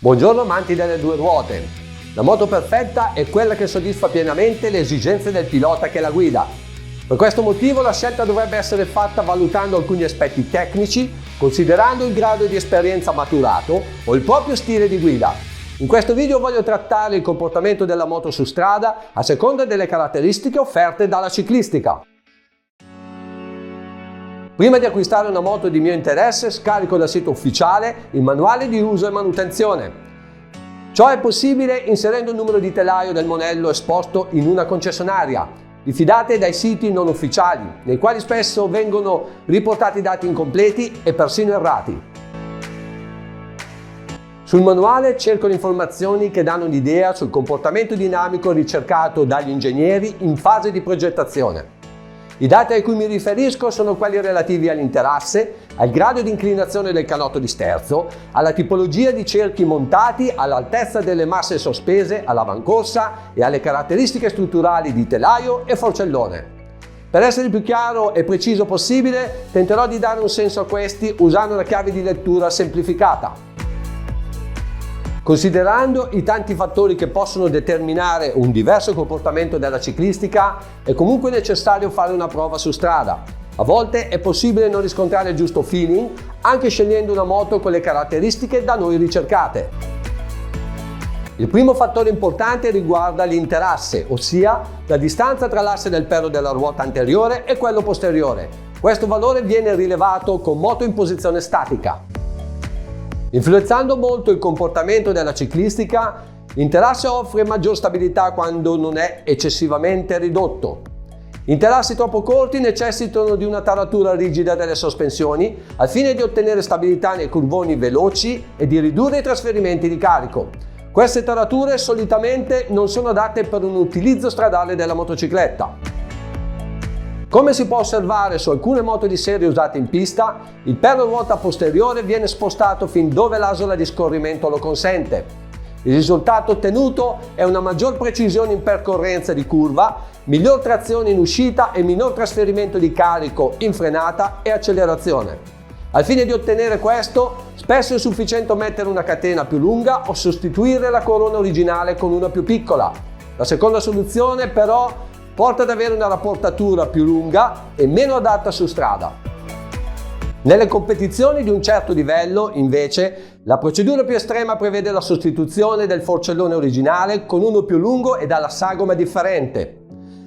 Buongiorno amanti delle due ruote. La moto perfetta è quella che soddisfa pienamente le esigenze del pilota che la guida. Per questo motivo la scelta dovrebbe essere fatta valutando alcuni aspetti tecnici, considerando il grado di esperienza maturato o il proprio stile di guida. In questo video voglio trattare il comportamento della moto su strada a seconda delle caratteristiche offerte dalla ciclistica. Prima di acquistare una moto di mio interesse, scarico dal sito ufficiale il manuale di uso e manutenzione. Ciò è possibile inserendo il numero di telaio del monello esposto in una concessionaria. Diffidate dai siti non ufficiali, nei quali spesso vengono riportati dati incompleti e persino errati. Sul manuale cerco le informazioni che danno un'idea sul comportamento dinamico ricercato dagli ingegneri in fase di progettazione. I dati a cui mi riferisco sono quelli relativi all'interasse, al grado di inclinazione del canotto di sterzo, alla tipologia di cerchi montati, all'altezza delle masse sospese all'avancorsa e alle caratteristiche strutturali di telaio e forcellone. Per essere più chiaro e preciso possibile, tenterò di dare un senso a questi usando una chiave di lettura semplificata. Considerando i tanti fattori che possono determinare un diverso comportamento della ciclistica, è comunque necessario fare una prova su strada. A volte è possibile non riscontrare il giusto feeling, anche scegliendo una moto con le caratteristiche da noi ricercate. Il primo fattore importante riguarda l'interasse, ossia la distanza tra l'asse del perno della ruota anteriore e quello posteriore. Questo valore viene rilevato con moto in posizione statica. Influenzando molto il comportamento della ciclistica, l'interasse offre maggior stabilità quando non è eccessivamente ridotto. Interassi troppo corti necessitano di una taratura rigida delle sospensioni al fine di ottenere stabilità nei curvoni veloci e di ridurre i trasferimenti di carico. Queste tarature solitamente non sono adatte per un utilizzo stradale della motocicletta. Come si può osservare su alcune moto di serie usate in pista, il perno ruota posteriore viene spostato fin dove l'asola di scorrimento lo consente. Il risultato ottenuto è una maggior precisione in percorrenza di curva, miglior trazione in uscita e minor trasferimento di carico in frenata e accelerazione. Al fine di ottenere questo, spesso è sufficiente mettere una catena più lunga o sostituire la corona originale con una più piccola. La seconda soluzione, però, porta ad avere una rapportatura più lunga e meno adatta su strada. Nelle competizioni di un certo livello, invece, la procedura più estrema prevede la sostituzione del forcellone originale con uno più lungo e dalla sagoma differente.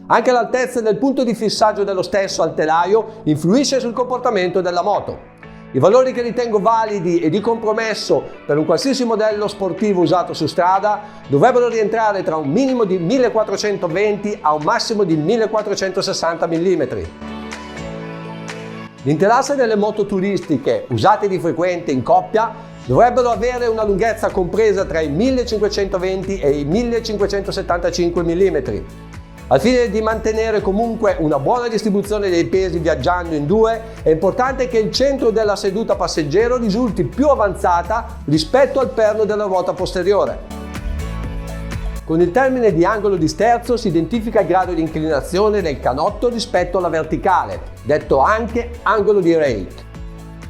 Anche l'altezza del punto di fissaggio dello stesso al telaio influisce sul comportamento della moto. I valori che ritengo validi e di compromesso per un qualsiasi modello sportivo usato su strada dovrebbero rientrare tra un minimo di 1420 a un massimo di 1460 mm. L'interasse delle moto turistiche usate di frequente in coppia dovrebbero avere una lunghezza compresa tra i 1520 e i 1575 mm. Al fine di mantenere comunque una buona distribuzione dei pesi viaggiando in due, è importante che il centro della seduta passeggero risulti più avanzata rispetto al perno della ruota posteriore. Con il termine di angolo di sterzo si identifica il grado di inclinazione del canotto rispetto alla verticale, detto anche angolo di rake.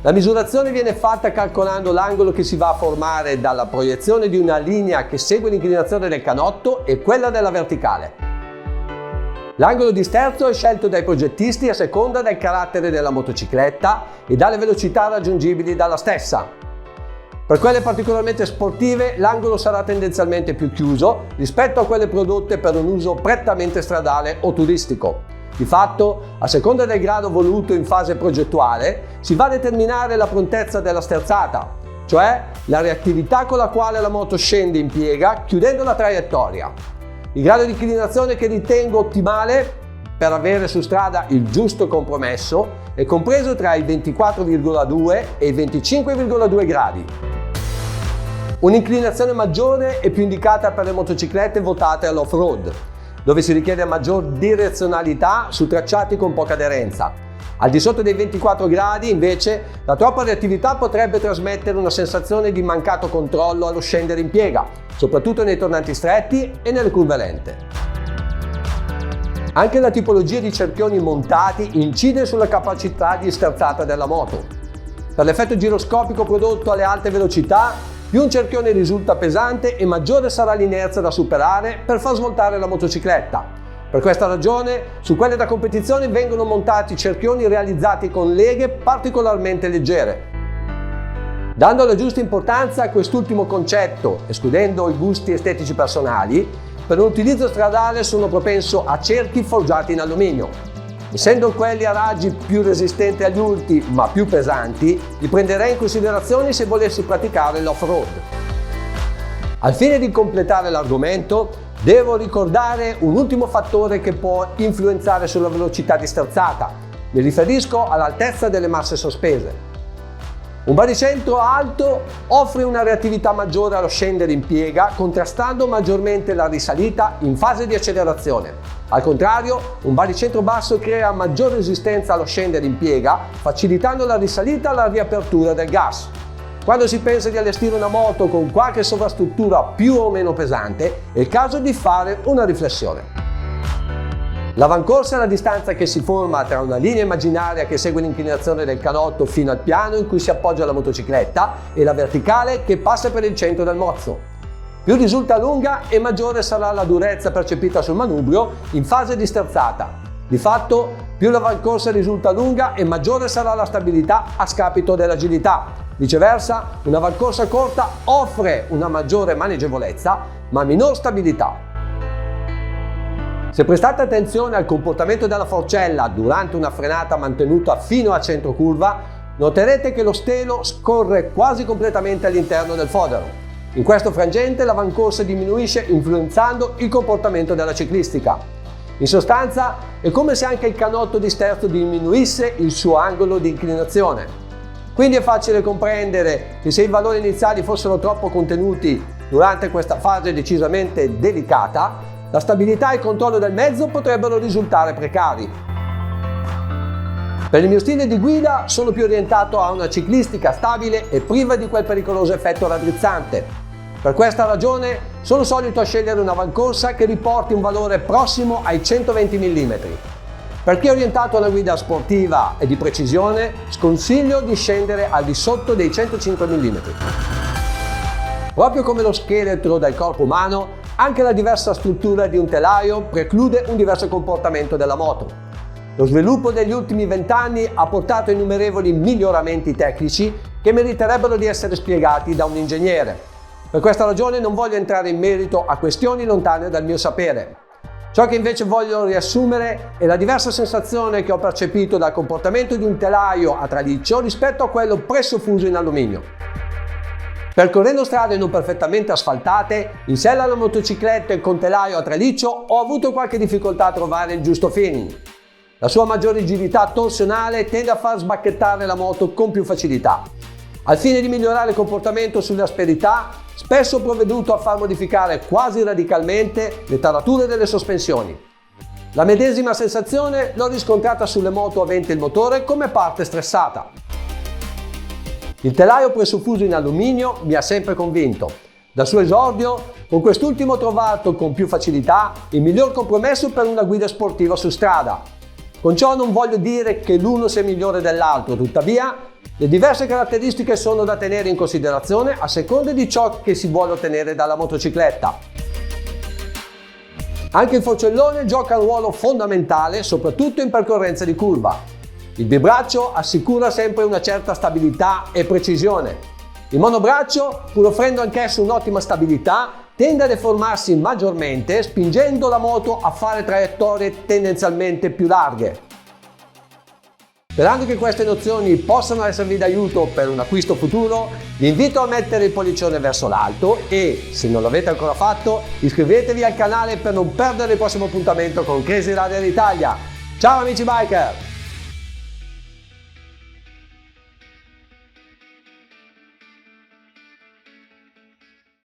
La misurazione viene fatta calcolando l'angolo che si va a formare dalla proiezione di una linea che segue l'inclinazione del canotto e quella della verticale. L'angolo di sterzo è scelto dai progettisti a seconda del carattere della motocicletta e dalle velocità raggiungibili dalla stessa. Per quelle particolarmente sportive l'angolo sarà tendenzialmente più chiuso rispetto a quelle prodotte per un uso prettamente stradale o turistico. Di fatto, a seconda del grado voluto in fase progettuale, si va a determinare la prontezza della sterzata, cioè la reattività con la quale la moto scende in piega chiudendo la traiettoria. Il grado di inclinazione che ritengo ottimale per avere su strada il giusto compromesso è compreso tra i 24,2 e i 25,2 gradi. Un'inclinazione maggiore è più indicata per le motociclette votate all'off-road, dove si richiede maggior direzionalità su tracciati con poca aderenza. Al di sotto dei 24 gradi, invece, la troppa reattività potrebbe trasmettere una sensazione di mancato controllo allo scendere in piega, soprattutto nei tornanti stretti e nelle curve lente. Anche la tipologia di cerchioni montati incide sulla capacità di sterzata della moto. Per l'effetto giroscopico prodotto alle alte velocità, più un cerchione risulta pesante e maggiore sarà l'inerzia da superare per far svoltare la motocicletta. Per questa ragione, su quelle da competizione vengono montati cerchioni realizzati con leghe particolarmente leggere. Dando la giusta importanza a quest'ultimo concetto, escludendo i gusti estetici personali, per un utilizzo stradale sono propenso a cerchi forgiati in alluminio. Essendo quelli a raggi più resistenti agli urti ma più pesanti, li prenderei in considerazione se volessi praticare l'off-road. Al fine di completare l'argomento, devo ricordare un ultimo fattore che può influenzare sulla velocità di sterzata. Mi riferisco all'altezza delle masse sospese. Un baricentro alto offre una reattività maggiore allo scendere in piega, contrastando maggiormente la risalita in fase di accelerazione. Al contrario, un baricentro basso crea maggior resistenza allo scendere in piega, facilitando la risalita e la riapertura del gas. Quando si pensa di allestire una moto con qualche sovrastruttura più o meno pesante, è il caso di fare una riflessione. L'avamcorsa è la distanza che si forma tra una linea immaginaria che segue l'inclinazione del canotto fino al piano in cui si appoggia la motocicletta e la verticale che passa per il centro del mozzo. Più risulta lunga e maggiore sarà la durezza percepita sul manubrio in fase di sterzata. Di fatto, più l'avamcorsa risulta lunga e maggiore sarà la stabilità a scapito dell'agilità. Viceversa, un'avamcorsa corta offre una maggiore maneggevolezza ma minor stabilità. Se prestate attenzione al comportamento della forcella durante una frenata mantenuta fino a centro curva, noterete che lo stelo scorre quasi completamente all'interno del fodero. In questo frangente l'avamcorsa diminuisce influenzando il comportamento della ciclistica. In sostanza è come se anche il canotto di sterzo diminuisse il suo angolo di inclinazione. Quindi è facile comprendere che se i valori iniziali fossero troppo contenuti durante questa fase decisamente delicata, la stabilità e il controllo del mezzo potrebbero risultare precari. Per il mio stile di guida sono più orientato a una ciclistica stabile e priva di quel pericoloso effetto raddrizzante. Per questa ragione sono solito a scegliere un'avamcorsa che riporti un valore prossimo ai 120 mm. Per chi è orientato a una guida sportiva e di precisione, sconsiglio di scendere al di sotto dei 105 mm. Proprio come lo scheletro del corpo umano, anche la diversa struttura di un telaio preclude un diverso comportamento della moto. Lo sviluppo degli ultimi 20 anni ha portato innumerevoli miglioramenti tecnici che meriterebbero di essere spiegati da un ingegnere. Per questa ragione non voglio entrare in merito a questioni lontane dal mio sapere. Ciò che invece voglio riassumere è la diversa sensazione che ho percepito dal comportamento di un telaio a traliccio rispetto a quello presso fuso in alluminio. Percorrendo strade non perfettamente asfaltate, in sella alla motocicletta e con telaio a traliccio, ho avuto qualche difficoltà a trovare il giusto feeling. La sua maggiore rigidità torsionale tende a far sbacchettare la moto con più facilità. Al fine di migliorare il comportamento sulle asperità, spesso ho provveduto a far modificare quasi radicalmente le tarature delle sospensioni. La medesima sensazione l'ho riscontrata sulle moto aventi il motore come parte stressata. Il telaio presso fuso in alluminio mi ha sempre convinto. Dal suo esordio, con quest'ultimo ho trovato con più facilità il miglior compromesso per una guida sportiva su strada. Con ciò non voglio dire che l'uno sia migliore dell'altro, tuttavia le diverse caratteristiche sono da tenere in considerazione a seconda di ciò che si vuole ottenere dalla motocicletta. Anche il forcellone gioca un ruolo fondamentale, soprattutto in percorrenza di curva. Il bibraccio assicura sempre una certa stabilità e precisione. Il monobraccio, pur offrendo anch'esso un'ottima stabilità, tende a deformarsi maggiormente, spingendo la moto a fare traiettorie tendenzialmente più larghe. Sperando che queste nozioni possano esservi d'aiuto per un acquisto futuro, vi invito a mettere il pollicione verso l'alto e, se non l'avete ancora fatto, iscrivetevi al canale per non perdere il prossimo appuntamento con Crazy Rider Italia. Ciao amici biker!